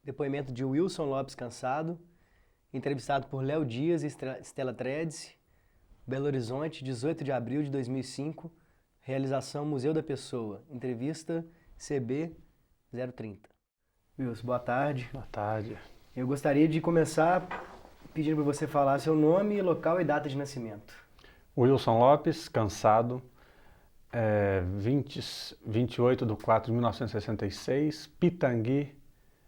Depoimento de Wilson Lopes Cansado, entrevistado por Léo Dias e Stella Tredice, Belo Horizonte, 18 de abril de 2005, realização Museu da Pessoa, entrevista CB 030. Wilson, boa tarde. Boa tarde. Eu gostaria de começar pedindo para você falar seu nome, local e data de nascimento. Wilson Lopes Cansado, 28 de 4 de 1966, Pitangui,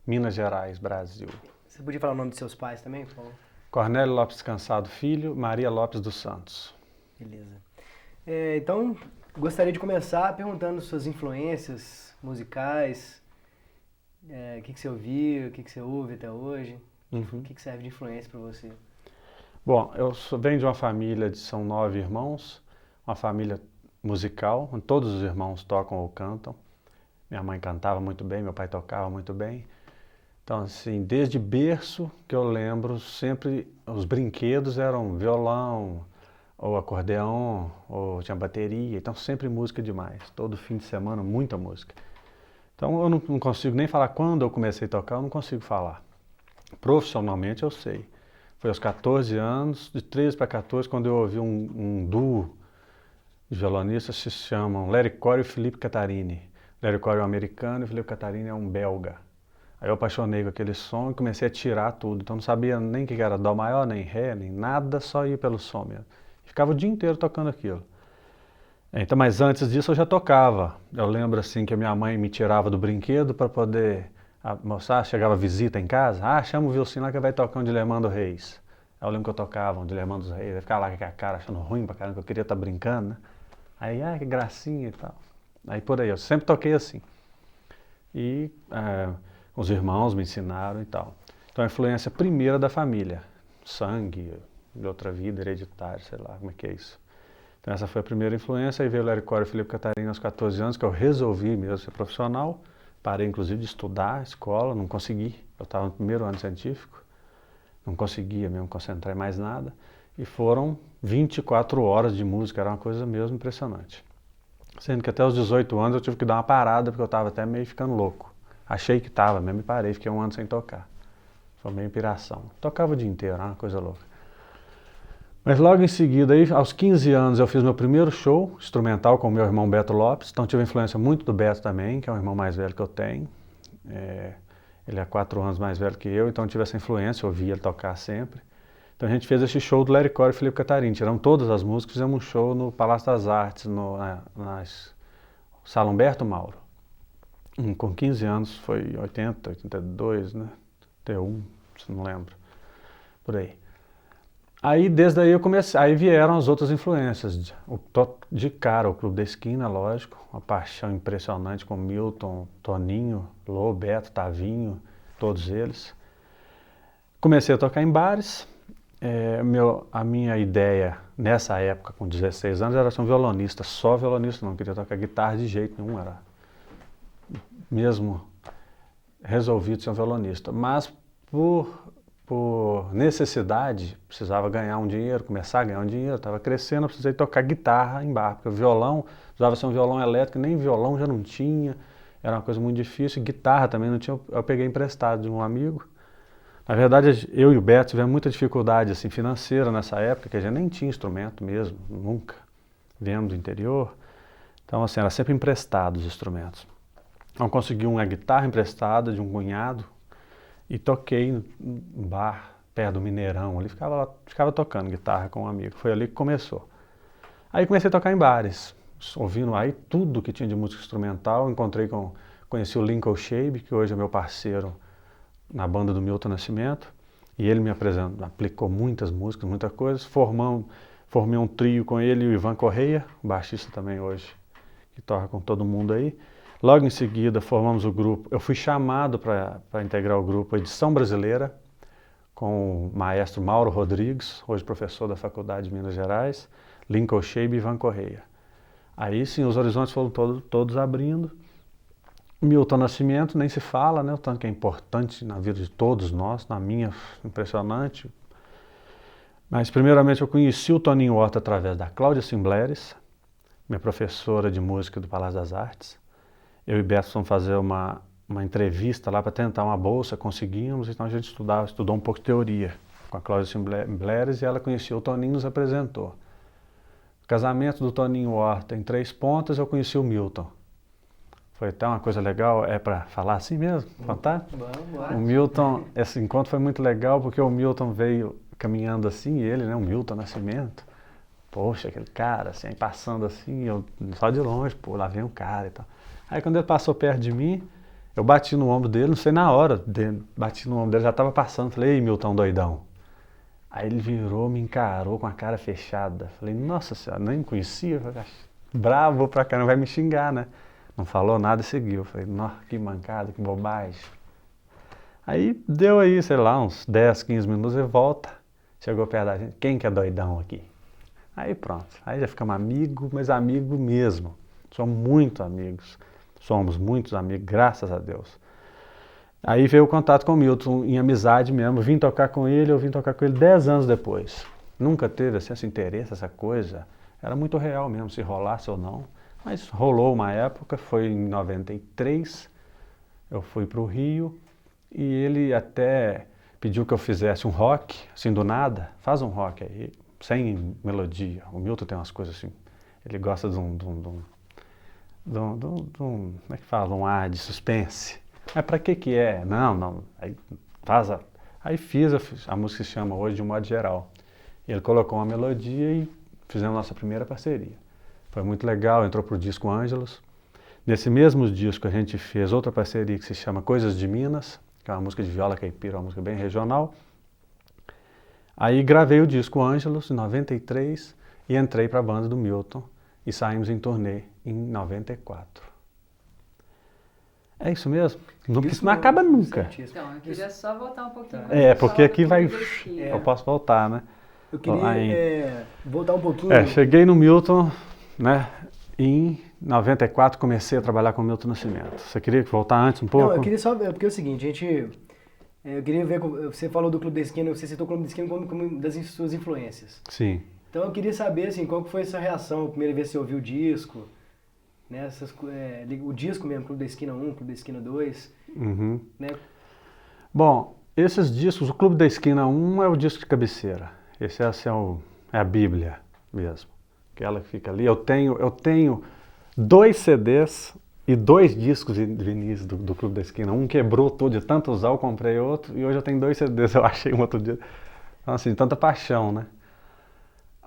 Minas Gerais, Brasil. Você podia falar o nome de seus pais também, por favor? Cornélio Lopes Cansado Filho, Maria Lopes dos Santos. Beleza. Então, gostaria de começar perguntando suas influências musicais, o que você ouviu, o que você ouve até hoje, o que serve de influência para você? Bom, venho de uma família são 9 irmãos, uma família musical, onde todos os irmãos tocam ou cantam. Minha mãe cantava muito bem, meu pai tocava muito bem. Então, assim, desde berço que eu lembro, sempre os brinquedos eram violão, ou acordeão, ou tinha bateria, então sempre música demais. Todo fim de semana, muita música. Então eu não consigo nem falar quando eu comecei a tocar, eu não consigo falar. Profissionalmente eu sei. Foi aos 14 anos, de 13 para 14, quando eu ouvi um duo de violonistas que se chamam Larry Cory e Felipe Catarini. Larry Cory é um americano e Felipe Catarini é um belga. Aí eu apaixonei com aquele som e comecei a tirar tudo. Então não sabia nem o que era dó maior, nem ré, nem nada, só ia pelo som mesmo. Ficava o dia inteiro tocando aquilo. Então, mas antes disso eu já tocava. Eu lembro assim que a minha mãe me tirava do brinquedo para poder mostrar, chegava visita em casa, chama o Vilcinho lá que vai tocar um Dilemando Reis. Aí eu lembro que eu tocava um Dilemando dos Reis, eu ficava lá com a cara achando ruim pra caramba, que eu queria estar brincando, né? Aí, que gracinha e tal. Aí por aí, eu sempre toquei assim. E os irmãos me ensinaram e tal. Então a influência primeira da família, sangue, de outra vida, hereditário, sei lá como é que é isso. Então essa foi a primeira influência, aí veio o Larry Cory e o Felipe Catarini aos 14 anos, que eu resolvi mesmo ser profissional, parei inclusive de estudar, escola, não consegui, eu estava no primeiro ano científico, não conseguia mesmo concentrar em mais nada, e foram 24 horas de música, era uma coisa mesmo impressionante. Sendo que até os 18 anos eu tive que dar uma parada, porque eu estava até meio ficando louco. Achei que estava, mesmo me parei, fiquei um ano sem tocar. Foi meio piração. Tocava o dia inteiro, era uma coisa louca. Mas logo em seguida, aí, aos 15 anos, eu fiz meu primeiro show instrumental com o meu irmão Beto Lopes. Então tive influência muito do Beto também, que é o irmão mais velho que eu tenho. Ele é 4 anos mais velho que eu, então tive essa influência, eu ouvia ele tocar sempre. Então a gente fez esse show do Larry Cory e Felipe Catarini. Tiramos todas as músicas, fizemos um show no Palácio das Artes, na Sala Humberto Mauro. Com 15 anos, foi 80, 82, né? 81, se não lembro. Por aí. Aí desde aí eu comecei, aí vieram as outras influências, de cara o Clube da Esquina, lógico, uma paixão impressionante com Milton, Toninho, Lô, Beto, Tavinho, todos eles. Comecei a tocar em bares, a minha ideia nessa época, com 16 anos, era ser um violonista, só violonista, não queria tocar guitarra de jeito nenhum, era mesmo resolvido ser um violonista, mas por necessidade, precisava ganhar um dinheiro, começar a ganhar um dinheiro, estava crescendo, eu precisei tocar guitarra em bar, porque o violão, precisava ser um violão elétrico, nem violão já não tinha, era uma coisa muito difícil, guitarra também não tinha, eu peguei emprestado de um amigo. Na verdade, eu e o Beto tivemos muita dificuldade assim, financeira nessa época, que a gente nem tinha instrumento mesmo, nunca, viemos do interior, então assim, era sempre emprestado os instrumentos. Então consegui uma guitarra emprestada de um cunhado, e toquei no bar, perto do Mineirão, ali ficava tocando guitarra com um amigo. Foi ali que começou. Aí comecei a tocar em bares, ouvindo aí tudo que tinha de música instrumental. Conheci o Lincoln Shabe, que hoje é meu parceiro na banda do Milton Nascimento. E ele me aplicou muitas músicas, muitas coisas. Formei um trio com ele e o Ivan Correia, baixista também hoje, que toca com todo mundo aí. Logo em seguida formamos o grupo, eu fui chamado para integrar o grupo Edição Brasileira, com o maestro Mauro Rodrigues, hoje professor da Faculdade de Minas Gerais, Lincoln Shabe e Ivan Correia. Aí sim, os horizontes foram todos abrindo. Milton Nascimento nem se fala, né? O tanto que é importante na vida de todos nós, na minha, impressionante. Mas primeiramente eu conheci o Toninho Horta através da Cláudia Simbleres, minha professora de música do Palácio das Artes. Eu e Beto fomos fazer uma uma entrevista lá para tentar uma bolsa, conseguimos, então a gente estudou um pouco de teoria com a Cláudia Simbleres e ela conhecia o Toninho, nos apresentou. O casamento do Toninho Horta em Três Pontas, eu conheci o Milton. Foi até uma coisa legal, é para falar assim mesmo, contar? O Milton, esse encontro foi muito legal porque o Milton veio caminhando assim, e ele, né, o Milton Nascimento, poxa, aquele cara, assim, passando assim, eu só de longe, pô, lá vem um cara e tal. Aí quando ele passou perto de mim, eu bati no ombro dele, não sei na hora, bati no ombro dele, já estava passando, falei, ei, Milton doidão. Aí ele virou, me encarou com a cara fechada. Falei, nossa senhora, nem conhecia, falei, bravo pra caramba, vai me xingar, né? Não falou nada e seguiu. Falei, nossa, que mancada, que bobagem. Aí deu aí, sei lá, uns 10, 15 minutos e volta. Chegou perto da gente, quem que é doidão aqui? Aí pronto, aí já ficamos amigos, mas amigos mesmo. Somos muito amigos, somos muitos amigos, graças a Deus. Aí veio o contato com o Milton, em amizade mesmo, vim tocar com ele, eu vim tocar com ele 10 anos depois. Nunca teve assim, esse interesse, essa coisa, era muito real mesmo, se rolasse ou não. Mas rolou uma época, foi em 93, eu fui para o Rio e ele até pediu que eu fizesse um rock, assim do nada, faz um rock aí, sem melodia. O Milton tem umas coisas assim, ele gosta de como é que fala, um ar de suspense. Mas pra que é? Não, aí aí fiz a música, se chama Hoje de um Modo Geral. Ele colocou uma melodia e fizemos nossa primeira parceria. Foi muito legal, entrou pro disco Ângelos. Nesse mesmo disco a gente fez outra parceria que se chama Coisas de Minas, que é uma música de viola caipira, uma música bem regional. Aí gravei o disco Ângelos em 93 e entrei para a banda do Milton e saímos em turnê em 94. É isso mesmo? Isso não acaba nunca. Então, eu queria só voltar um pouquinho. Porque aqui vai... Eu posso voltar, né? Eu queria voltar um pouquinho. Cheguei no Milton, né? Em 94 comecei a trabalhar com o Milton Nascimento. Você queria voltar antes um pouco? Não, eu queria só... Porque é o seguinte, eu queria ver... Você falou do Clube da Esquina, você citou o Clube da Esquina como uma das suas influências. Sim. Então eu queria saber, assim, qual que foi a sua reação a primeira vez que você ouviu o disco, né? O disco mesmo, Clube da Esquina 1, Clube da Esquina 2, né? Bom, esses discos, o Clube da Esquina 1 é o disco de cabeceira. Esse é a Bíblia mesmo. Aquela que fica ali. Eu tenho 2 CDs e 2 discos de vinis do Clube da Esquina. Um quebrou todo, de tanto usar, eu comprei outro. E hoje eu tenho 2 CDs, eu achei um outro dia. Então, assim, tanta paixão, né?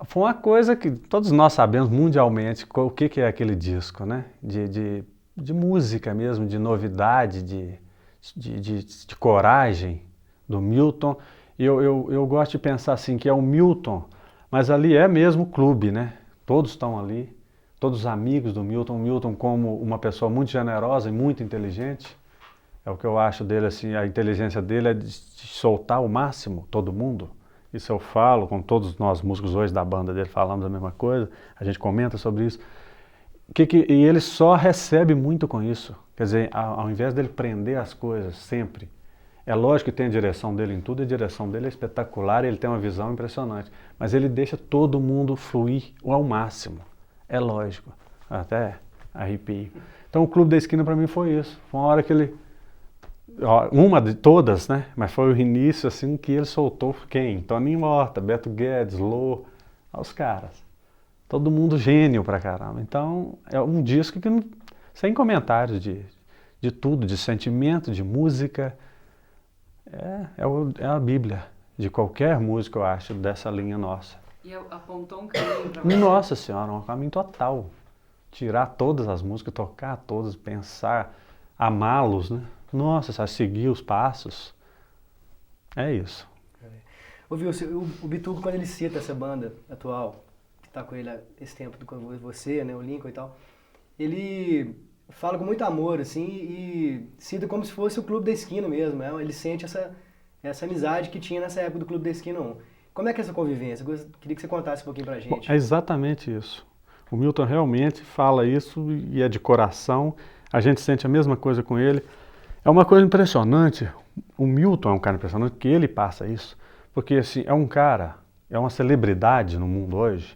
Foi uma coisa que todos nós sabemos mundialmente o que é aquele disco, né? De música mesmo, de novidade, de coragem do Milton. E eu gosto de pensar assim, que é o Milton, mas ali é mesmo o clube, né? Todos estão ali, todos os amigos do Milton. O Milton como uma pessoa muito generosa e muito inteligente. É o que eu acho dele, assim, a inteligência dele é de soltar ao máximo todo mundo. Isso eu falo com todos nós músicos hoje da banda dele, falamos a mesma coisa, a gente comenta sobre isso. E ele só recebe muito com isso. Quer dizer, ao invés dele prender as coisas sempre, é lógico que tem a direção dele em tudo, a direção dele é espetacular, ele tem uma visão impressionante, mas ele deixa todo mundo fluir ao máximo. É lógico, até arrepio. Então o Clube da Esquina para mim foi isso, foi uma hora que ele... Uma de todas, né? Mas foi o início assim que ele soltou quem? Toninho Horta, Beto Guedes, Lô, os caras. Todo mundo gênio pra caramba. Então é um disco que sem comentários de tudo, de sentimento, de música. É a Bíblia de qualquer música, eu acho, dessa linha nossa. E apontou um caminho pra você? Nossa Senhora, um caminho total. Tirar todas as músicas, tocar todas, pensar, amá-los, né? Nossa, sabe, seguir os passos. É isso. Ouviu, o Bituco, quando ele cita essa banda atual, que está com ele há esse tempo, com você, né, o Lincoln e tal, ele fala com muito amor, assim, e cita como se fosse o Clube da Esquina mesmo, né? Ele sente essa amizade que tinha nessa época do Clube da Esquina 1. Como é que é essa convivência? Eu queria que você contasse um pouquinho pra gente. Bom, é exatamente isso. O Milton realmente fala isso e é de coração. A gente sente a mesma coisa com ele. É uma coisa impressionante, o Milton é um cara impressionante, que ele passa isso, porque assim, é um cara, é uma celebridade no mundo hoje,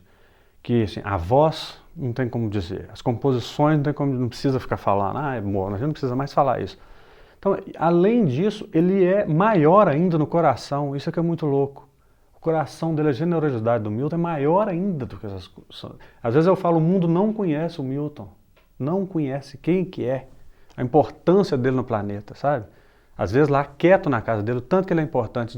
que assim, a voz não tem como dizer, as composições não tem como, não precisa ficar falando, amor, a gente não precisa mais falar isso. Então, além disso, ele é maior ainda no coração, isso é que é muito louco. O coração dele, a generosidade do Milton é maior ainda do que essas coisas. Às vezes eu falo, o mundo não conhece o Milton, não conhece quem que é, a importância dele no planeta, sabe? Às vezes lá quieto na casa dele, o tanto que ele é importante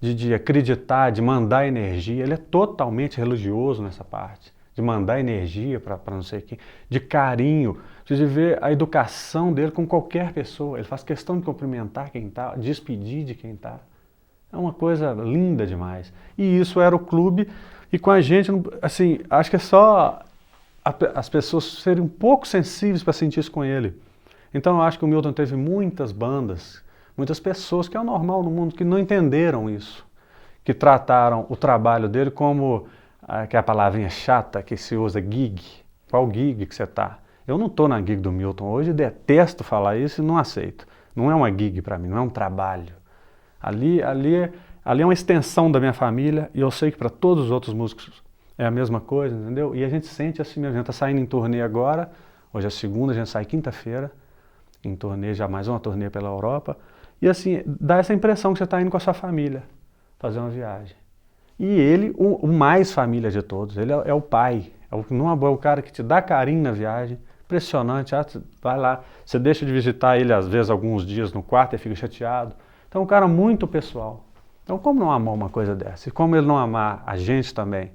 de acreditar, de mandar energia, ele é totalmente religioso nessa parte, de mandar energia para não sei quem, de carinho, de ver a educação dele com qualquer pessoa, ele faz questão de cumprimentar quem está, despedir de quem está. É uma coisa linda demais. E isso era o clube, e com a gente, assim, acho que é só as pessoas serem um pouco sensíveis para sentir isso com ele. Então eu acho que o Milton teve muitas bandas, muitas pessoas, que é o normal no mundo, que não entenderam isso, que trataram o trabalho dele como, que é a palavrinha chata que se usa, gig. Qual gig que você está? Eu não estou na gig do Milton hoje, detesto falar isso e não aceito. Não é uma gig para mim, não é um trabalho. Ali é uma extensão da minha família e eu sei que para todos os outros músicos é a mesma coisa, entendeu? E a gente sente assim mesmo. A gente está saindo em turnê agora, hoje é segunda, a gente sai quinta-feira, em turnê, já mais uma turnê pela Europa. E assim, dá essa impressão que você está indo com a sua família fazer uma viagem. E ele, o mais família de todos, ele é o pai, é o cara que te dá carinho na viagem, impressionante, vai lá, você deixa de visitar ele às vezes alguns dias no quarto e fica chateado. Então é um cara muito pessoal. Então como não amar uma coisa dessa? E como ele não amar a gente também?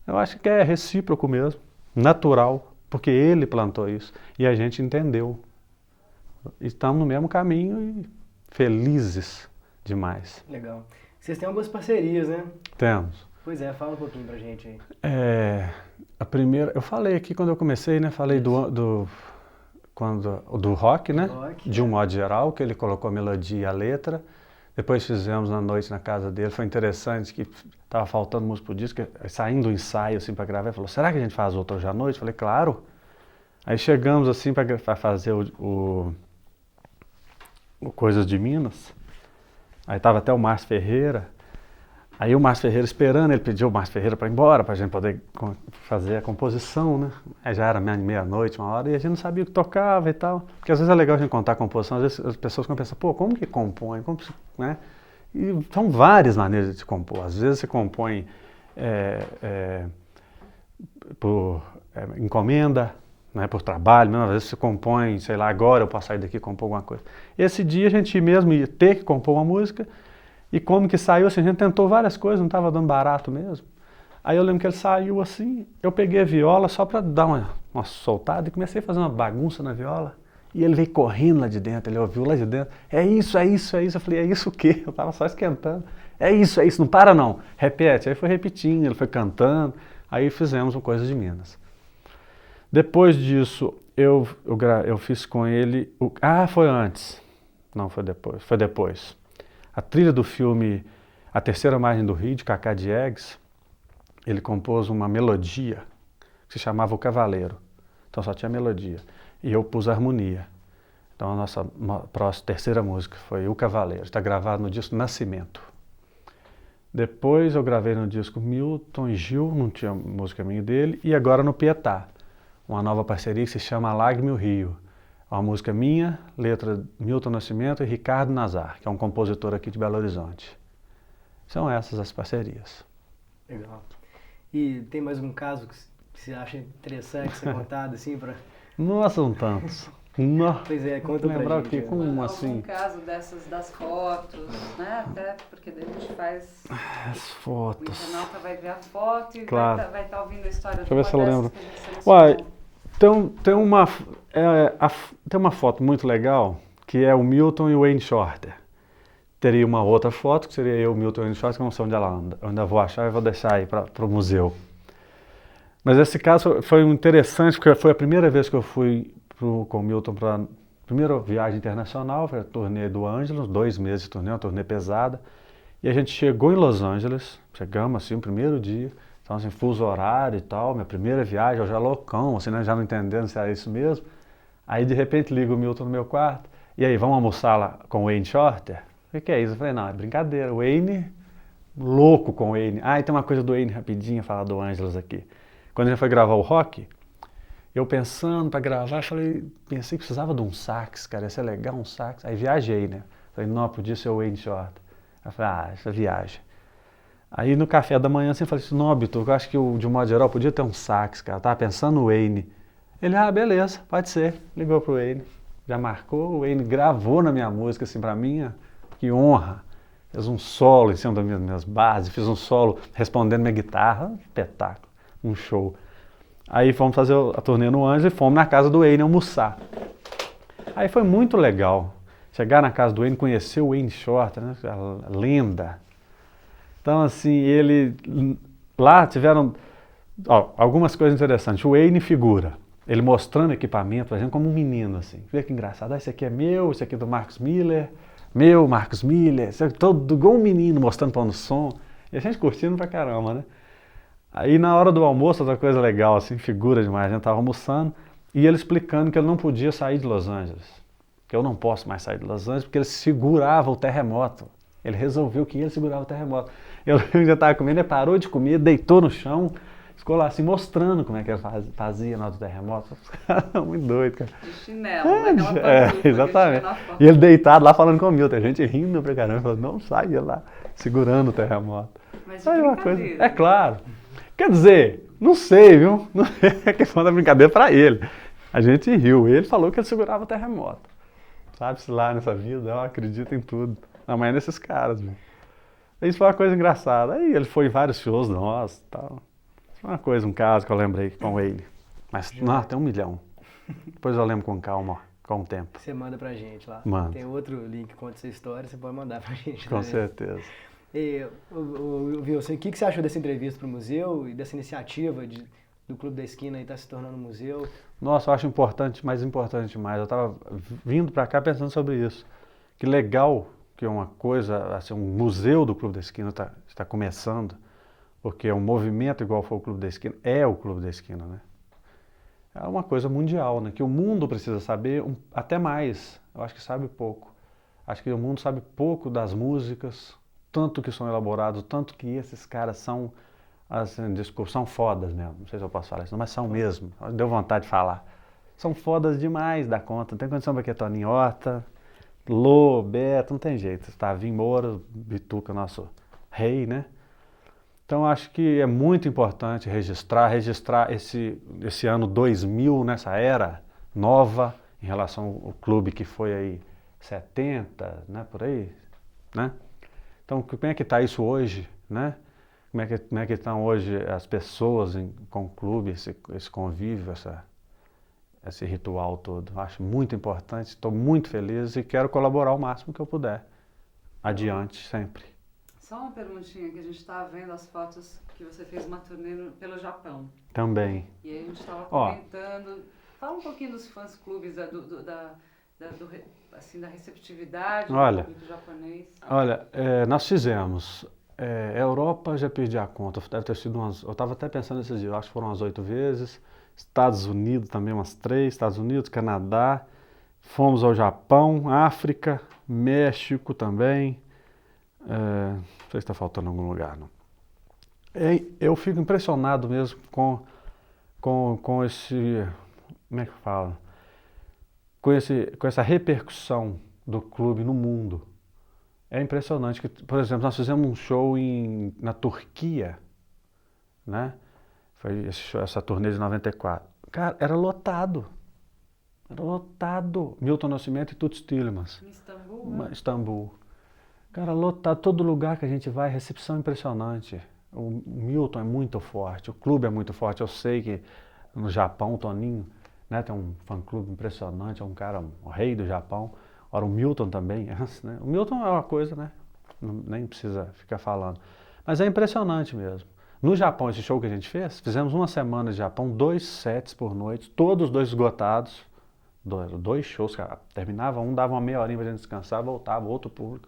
Eu acho que é recíproco mesmo, natural, porque ele plantou isso e a gente entendeu. Estamos no mesmo caminho e felizes demais. Legal. Vocês têm algumas parcerias, né? Temos. Pois é, fala um pouquinho pra gente aí. A primeira, eu falei aqui quando eu comecei, né? Falei do rock, né? Rock, de um modo geral, que ele colocou a melodia e a letra. Depois fizemos na noite na casa dele. Foi interessante que estava faltando música pro disco, saindo do ensaio assim para gravar, ele falou: será que a gente faz outra hoje à noite? Eu falei: claro. Aí chegamos assim para fazer o Coisas de Minas. Aí estava até o Márcio Ferreira. Aí o Márcio Ferreira esperando, ele pediu o Márcio Ferreira para ir embora, para a gente poder fazer a composição, né? Aí já era meia-noite, uma hora, e a gente não sabia o que tocava e tal. Porque às vezes é legal a gente contar a composição, às vezes as pessoas pensam, pô, como que compõe? Né? E são várias maneiras de se compor. Às vezes você compõe por encomenda, né, por trabalho, mesmo. Às vezes você compõe, sei lá, agora eu posso sair daqui e compor alguma coisa. Esse dia a gente mesmo ia ter que compor uma música, e como que saiu assim, a gente tentou várias coisas, não estava dando barato mesmo. Aí eu lembro que ele saiu assim, eu peguei a viola só para dar uma soltada e comecei a fazer uma bagunça na viola. E ele veio correndo lá de dentro, ele ouviu lá de dentro, é isso, é isso, é isso. Eu falei, é isso o quê? Eu estava só esquentando. É isso, não para não, repete. Aí foi repetindo, ele foi cantando, aí fizemos o Coisas de Minas. Depois disso, eu fiz com ele, foi antes, não foi depois, foi depois. A trilha do filme A Terceira Margem do Rio, de Cacá Diegues, ele compôs uma melodia que se chamava O Cavaleiro. Então só tinha melodia. E eu pus a harmonia. Então a nossa terceira música foi O Cavaleiro. Está gravado no disco Nascimento. Depois eu gravei no disco Milton e Gil, não tinha música minha dele. E agora no Pietá, uma nova parceria que se chama Lágrima e o Rio. Uma música minha, letra Milton Nascimento e Ricardo Nazar, que é um compositor aqui de Belo Horizonte. São essas as parcerias. Legal. E tem mais um caso que você acha interessante ser contado assim para? Nossa, são tantos. Pois é, conta pra lembrar gente. Aqui, com assim. Algum caso dessas das fotos, né? Até porque daí a gente faz. As fotos. O internauta vai ver a foto e Claro. vai estar ouvindo a história Deixa eu ver se eu dessas lembro. que a gente selecionou. Uai, tem uma foto muito legal que é o Milton e o Wayne Shorter. Teria uma outra foto que seria eu, Milton e o Wayne Shorter, que eu não sei onde ela anda. Eu ainda vou achar e vou deixar aí para o museu. Mas esse caso foi interessante porque foi a primeira vez que eu fui com o Milton para a primeira viagem internacional, foi a turnê do Ângelos, 2 meses de turnê, uma turnê pesada. E a gente chegou em Los Angeles, chegamos assim, o primeiro dia, então assim, fuso horário e tal, minha primeira viagem, eu já loucão, assim, né, já não entendendo se era isso mesmo. Aí de repente liga o Milton no meu quarto, e aí, vamos almoçar lá com o Wayne Shorter? O que é isso? Eu falei, não, é brincadeira, o Wayne, louco com o Wayne. E tem uma coisa do Wayne rapidinho, falar do Ângelos aqui. Quando a gente foi gravar o Rock, Eu pensando para gravar, pensei que precisava de um sax, cara, ia ser legal um sax. Aí viajei, né? Falei, não, podia ser o Wayne Shorter. Aí eu falei, essa viagem. Aí no café da manhã assim, eu falei assim, não, Bitor, eu acho que de um modo geral podia ter um sax, cara. Eu tava pensando no Wayne. Ele, beleza, pode ser. Ligou pro Wayne, já marcou, o Wayne gravou na minha música, assim, pra mim, que honra. Fez um solo em cima das minhas bases, fiz um solo respondendo minha guitarra, um espetáculo, um show. Aí fomos fazer a turnê no Anjo e fomos na casa do Wayne almoçar. Aí foi muito legal chegar na casa do Wayne, conhecer o Wayne Shorter, né, a lenda. Então, assim, lá tiveram algumas coisas interessantes. O Wayne figura, ele mostrando equipamento, por exemplo, como um menino, assim. Vê que engraçado, esse aqui é meu, esse aqui é do Marcus Miller, meu, Marcus Miller, esse aqui, todo igual um menino mostrando pondo som. E a gente curtindo pra caramba, né? Aí na hora do almoço, outra coisa legal, assim, figura demais, a gente tava almoçando, e ele explicando que ele não podia sair de Los Angeles. Que eu não posso mais sair de Los Angeles, porque ele segurava o terremoto. Ele resolveu que ele segurava o terremoto. Eu já estava comendo, ele parou de comer, deitou no chão, ficou lá assim, mostrando como é que ele fazia na hora do terremoto. Muito doido, cara. De chinelo, né? Exatamente. E ele deitado lá falando com o Milton, a gente rindo pra caramba, falando, não saia lá, segurando o terremoto. Mas de brincadeira. É claro. Quer dizer, não sei, viu? Não é questão da brincadeira para ele. A gente riu, ele falou que ele segurava o terremoto. Sabe-se lá nessa vida, eu acredito em tudo. Não, mas é nesses caras, viu? Isso foi uma coisa engraçada. Aí ele foi em vários shows nossos e tal. Foi uma coisa, um caso que eu lembrei com ele. Mas, não, tem 1 milhão. Depois eu lembro com calma, com o tempo. Você manda pra gente lá. Manda. Tem outro link que conta essa história, você pode mandar pra gente. Com certeza. E, Wilson, o que você achou dessa entrevista pro museu e dessa iniciativa do Clube da Esquina e tá se tornando um museu? Nossa, eu acho importante, mais importante demais. Eu estava vindo para cá pensando sobre isso. Que legal que uma coisa, assim, um museu do Clube da Esquina está começando, porque um movimento igual foi o Clube da Esquina, é o Clube da Esquina, né? É uma coisa mundial, né? Que o mundo precisa saber até mais. Eu acho que sabe pouco. Acho que o mundo sabe pouco das músicas, tanto que são elaborados, tanto que esses caras são, assim, desculpa, são fodas mesmo. Não sei se eu posso falar isso, mas são mesmo. Deu vontade de falar. São fodas demais da conta. Não tem condição para que Toninho Horta, Lô, Beto, não tem jeito. Tavinho Moura, Bituca, nosso rei, né? Então acho que é muito importante registrar esse ano 2000, nessa era nova, em relação ao clube que foi aí 70, né, por aí, né? Então, como é que está isso hoje, né? Como é que estão hoje as pessoas com o clube, esse convívio, esse ritual todo? Acho muito importante, estou muito feliz e quero colaborar o máximo que eu puder. Adiante, sempre. Só uma perguntinha, que a gente estava vendo as fotos que você fez uma turnê pelo Japão. Também. E aí a gente estava comentando, fala um pouquinho dos fãs-clubes, da receptividade do público japonês. Olha, nós fizemos. Europa, já perdi a conta, deve ter sido eu estava até pensando nesses dias, acho que foram umas 8 vezes. Estados Unidos também umas 3, Estados Unidos, Canadá. Fomos ao Japão, África, México também. Não sei se está faltando algum lugar, não. Eu fico impressionado mesmo com esse, como é que fala? Com essa repercussão do clube no mundo. É impressionante que, por exemplo, nós fizemos um show na Turquia, né? Foi essa turnê de 94. Cara, era lotado. Era lotado. Milton Nascimento e Toots Thielemans. Em Istambul, né? Istambul. Cara, lotado. Todo lugar que a gente vai, recepção impressionante. O Milton é muito forte, o clube é muito forte. Eu sei que no Japão, o Toninho, né, tem um fã-clube impressionante, é um cara, o rei do Japão. Ora, o Milton também, né? O Milton é uma coisa, né? Nem precisa ficar falando. Mas é impressionante mesmo. No Japão, esse show que a gente fizemos uma semana de Japão, 2 sets por noite, todos 2 esgotados. 2 shows, cara. Terminava um, dava uma meia horinha pra gente descansar, voltava, outro público.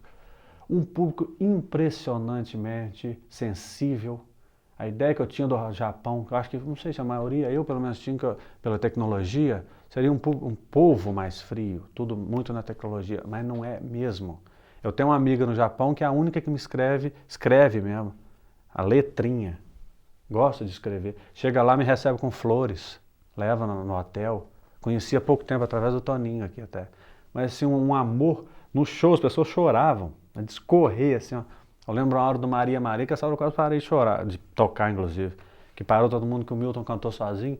Um público impressionantemente sensível. A ideia que eu tinha do Japão, que eu acho que, não sei se a maioria, eu pelo menos tinha, pela tecnologia, seria um povo mais frio, tudo muito na tecnologia, mas não é mesmo. Eu tenho uma amiga no Japão que é a única que me escreve mesmo, a letrinha, gosta de escrever. Chega lá, me recebe com flores, leva no hotel. Conheci há pouco tempo através do Toninho aqui até. Mas assim, um amor. No show as pessoas choravam, de escorrer assim, ó. Eu lembro uma hora do Maria Maria, que essa hora eu quase parei de chorar, de tocar inclusive. Que parou todo mundo, que o Milton cantou sozinho.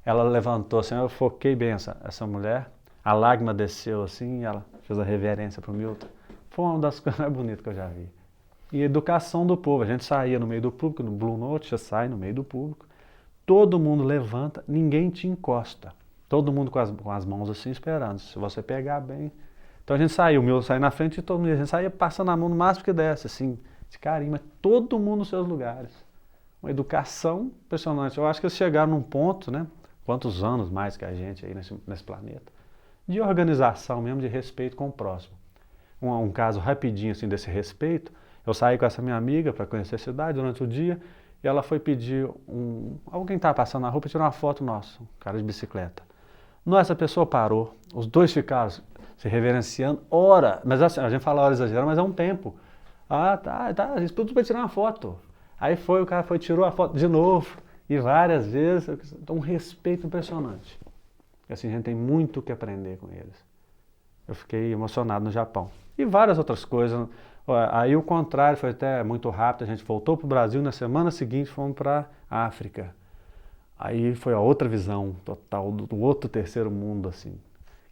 Ela levantou assim, eu foquei bem essa mulher. A lágrima desceu assim, e ela fez a reverência pro Milton. Foi uma das coisas mais bonitas que eu já vi. E educação do povo, a gente saía no meio do público, no Blue Note, você sai no meio do público. Todo mundo levanta, ninguém te encosta. Todo mundo com as mãos assim esperando. Se você pegar bem. Então a gente saiu, o Milton saiu na frente de todo mundo. A gente saía passando a mão no máximo que desse, assim, de carinho, mas todo mundo nos seus lugares. Uma educação impressionante. Eu acho que eles chegaram num ponto, né? Quantos anos mais que a gente aí nesse planeta, de organização mesmo, de respeito com o próximo. Um caso rapidinho assim desse respeito, eu saí com essa minha amiga para conhecer a cidade durante o dia, e ela foi pedir alguém estava passando na rua para tirar uma foto nossa, um cara de bicicleta. Nossa, essa pessoa parou, os dois ficaram se reverenciando, hora, mas assim, a gente fala hora exagerada, mas é um tempo. Ah, tá, a gente tudo para tirar uma foto. Aí o cara tirou a foto de novo, e várias vezes, então um respeito impressionante. Assim, a gente tem muito o que aprender com eles. Eu fiquei emocionado no Japão. E várias outras coisas. Aí o contrário, foi até muito rápido, a gente voltou para o Brasil, na semana seguinte fomos para a África. Aí foi a outra visão total do outro terceiro mundo, assim.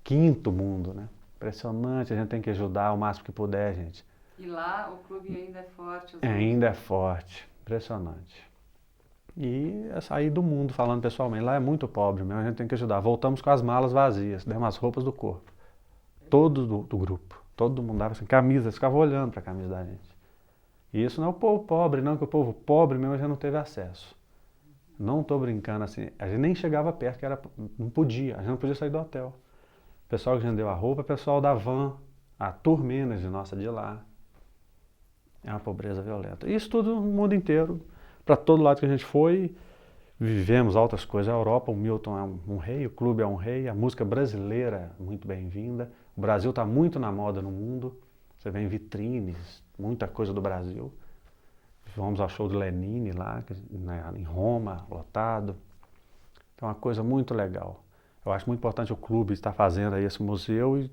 Quinto mundo, né? Impressionante, a gente tem que ajudar o máximo que puder, gente. E lá o clube ainda é forte? Ainda é forte, impressionante. E é sair do mundo, falando pessoalmente, lá é muito pobre mesmo, a gente tem que ajudar. Voltamos com as malas vazias, demos as roupas do corpo. Todos do grupo, todo mundo dava assim, camisa, ficava olhando para a camisa da gente. E isso não é o povo pobre, não, que o povo pobre mesmo já não teve acesso. Não estou brincando assim, a gente nem chegava perto, que não podia, a gente não podia sair do hotel. O pessoal que a gente deu a roupa, o pessoal da van, a turmina de nossa de lá. É uma pobreza violenta. Isso tudo no mundo inteiro, para todo lado que a gente foi, vivemos altas coisas. A Europa, o Milton é um rei, o clube é um rei, a música brasileira é muito bem-vinda. O Brasil está muito na moda no mundo. Você vê em vitrines, muita coisa do Brasil. Vamos ao show do Lenine lá, em Roma, lotado. Então é uma coisa muito legal. Eu acho muito importante o clube estar fazendo aí esse museu e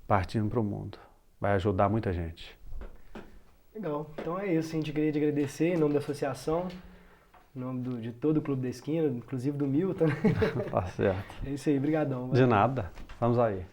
partindo para o mundo. Vai ajudar muita gente. Legal. Então é isso. A gente queria te agradecer em nome da associação, em nome de todo o Clube da Esquina, inclusive do Milton. Tá certo. É isso aí. Brigadão. De nada. Vamos aí.